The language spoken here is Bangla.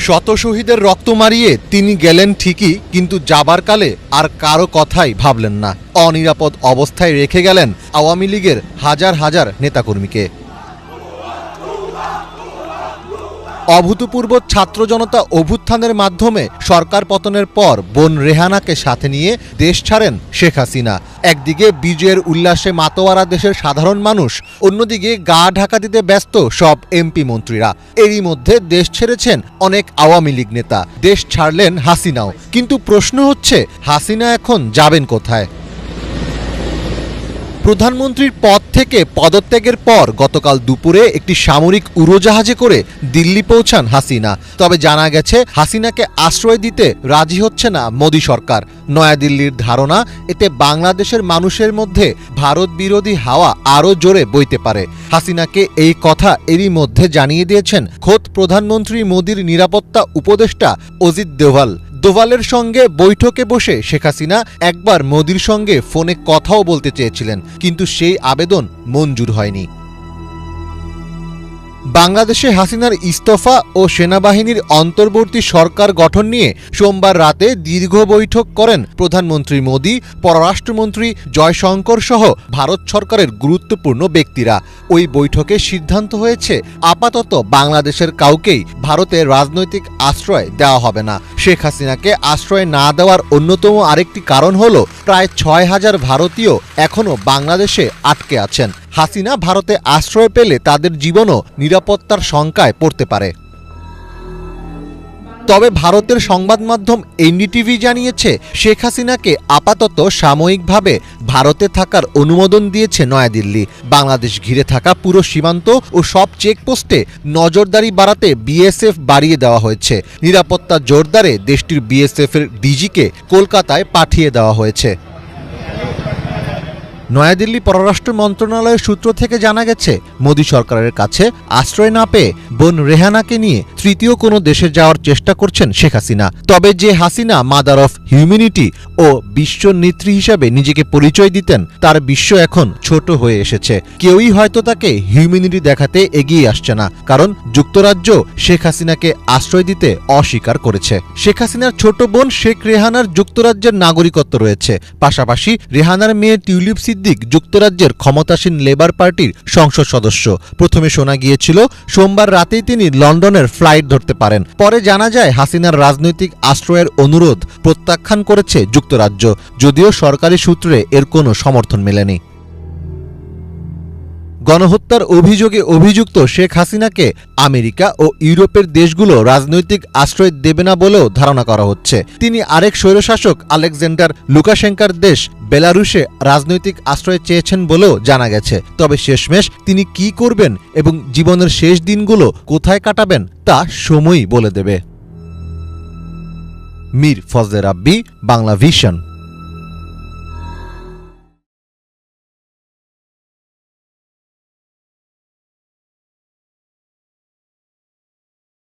শত শহীদের রক্ত মারিয়ে তিনি গেলেন ঠিকই, কিন্তু যাবার কালে আর কারো কথাই ভাবলেন না। অনিরাপদ অবস্থায় রেখে গেলেন আওয়ামী লীগের হাজার হাজার নেতাকর্মীকে। অভূতপূর্ব ছাত্র জনতা অভ্যুত্থানের মাধ্যমে সরকার পতনের পর বোন রেহানাকে সাথে নিয়ে দেশ ছাড়েন শেখ হাসিনা। একদিকে বিজয়ের উল্লাসে মাতোয়ারা দেশের সাধারণ মানুষ, অন্যদিকে গা ঢাকা দিতে ব্যস্ত সব এমপি মন্ত্রীরা। এরই মধ্যে দেশ ছেড়েছেন অনেক আওয়ামী লীগ নেতা, দেশ ছাড়লেন হাসিনাও। কিন্তু প্রশ্ন হচ্ছে, হাসিনা এখন যাবেন কোথায়? প্রধানমন্ত্রীর পদ থেকে পদত্যাগের পর গতকাল দুপুরে একটি সামরিক উড়োজাহাজে করে দিল্লি পৌঁছান হাসিনা। তবে জানা গেছে, হাসিনাকে আশ্রয় দিতে রাজি হচ্ছে না মোদি সরকার। নয়াদিল্লির ধারণা, এতে বাংলাদেশের মানুষের মধ্যে ভারত বিরোধী হাওয়া আরও জোরে বইতে পারে। হাসিনাকে এই কথা এরই মধ্যে জানিয়ে দিয়েছেন খোদ প্রধানমন্ত্রী মোদির নিরাপত্তা উপদেষ্টা অজিত দোভালের সঙ্গে বৈঠকে বসে শেখ হাসিনা একবার মোদির সঙ্গে ফোনে কথাও বলতে চেয়েছিলেন, কিন্তু সেই আবেদন মঞ্জুর হয়নি। বাংলাদেশে হাসিনার ইস্তফা ও সেনাবাহিনীর অন্তর্বর্তী সরকার গঠন নিয়ে সোমবার রাতে দীর্ঘ বৈঠক করেন প্রধানমন্ত্রী মোদি, পররাষ্ট্রমন্ত্রী জয়শঙ্কর সহ ভারত সরকারের গুরুত্বপূর্ণ ব্যক্তিরা। ওই বৈঠকে সিদ্ধান্ত হয়েছে, আপাতত বাংলাদেশের কাউকেই ভারতে রাজনৈতিক আশ্রয় দেওয়া হবে না। শেখ হাসিনাকে আশ্রয় না দেওয়ার অন্যতম আরেকটি কারণ হল, প্রায় ৬,০০০ ভারতীয় এখনও বাংলাদেশে আটকে আছেন। হাসিনা ভারতে আশ্রয় পেলে তাদের জীবনও নিরাপত্তার শঙ্কায় পড়তে পারে। তবে ভারতের সংবাদ মাধ্যম এনডিটিভি জানিয়েছে, শেখ হাসিনাকে আপাতত সাময়িকভাবে ভারতে থাকার অনুমোদন দিয়েছে নয়াদিল্লি। বাংলাদেশ ঘিরে থাকা পুরো সীমান্ত ও সব চেকপোস্টে নজরদারি বাড়াতে বিএসএফ বাড়িয়ে দেওয়া হয়েছে। নিরাপত্তা জোরদারে দেশটির বিএসএফের ডিজিকে কলকাতায় পাঠিয়ে দেওয়া হয়েছে। নয়াদিল্লি পররাষ্ট্র মন্ত্রণালয়ের সূত্র থেকে জানা গেছে, মোদি সরকারের কাছে আশ্রয় না পেয়ে বোন রেহানাকে নিয়ে তৃতীয় কোনো দেশে যাওয়ার চেষ্টা করছেন শেখ হাসিনা। তবে যে হাসিনা মাদার অফ হিউম্যানিটি ও বিশ্ব নেত্রী হিসাবে নিজেকে পরিচয় দিতেন, তার বিশ্ব এখন ছোট হয়ে এসেছে। কেউই হয়তো তাকে হিউম্যানিটি দেখাতে এগিয়ে আসছে না, কারণ যুক্তরাজ্য শেখ হাসিনাকে আশ্রয় দিতে অস্বীকার করেছে। শেখ হাসিনার ছোট বোন শেখ রেহানার যুক্তরাজ্যের নাগরিকত্ব রয়েছে। পাশাপাশি রেহানার মেয়ে টিউলিপ যুক্তরাজ্যের ক্ষমতাসীন লেবার পার্টির সংসদ সদস্য। প্রথমে শোনা গিয়েছিল, সোমবার রাতেই তিনি লন্ডনের ফ্লাইট ধরতে পারেন। পরে জানা যায়, হাসিনার রাজনৈতিক আশ্রয়ের অনুরোধ প্রত্যাখ্যান করেছে যুক্তরাজ্য, যদিও সরকারি সূত্রে এর কোনো সমর্থন মেলেনি। গণহত্যার অভিযোগে অভিযুক্ত শেখ হাসিনাকে আমেরিকা ও ইউরোপের দেশগুলো রাজনৈতিক আশ্রয় দেবে না বলেও ধারণা করা হচ্ছে। তিনি আরেক স্বৈরশাসক আলেকজান্ডার লুকাশেঙ্কার দেশ বেলারুশে রাজনৈতিক আশ্রয় চেয়েছেন বলেও জানা গেছে। তবে শেষমেশ তিনি কি করবেন এবং জীবনের শেষ দিনগুলো কোথায় কাটাবেন, তা সময়ই বলে দেবে। মীর ফজলে রাব্বি, বাংলা ভিশন।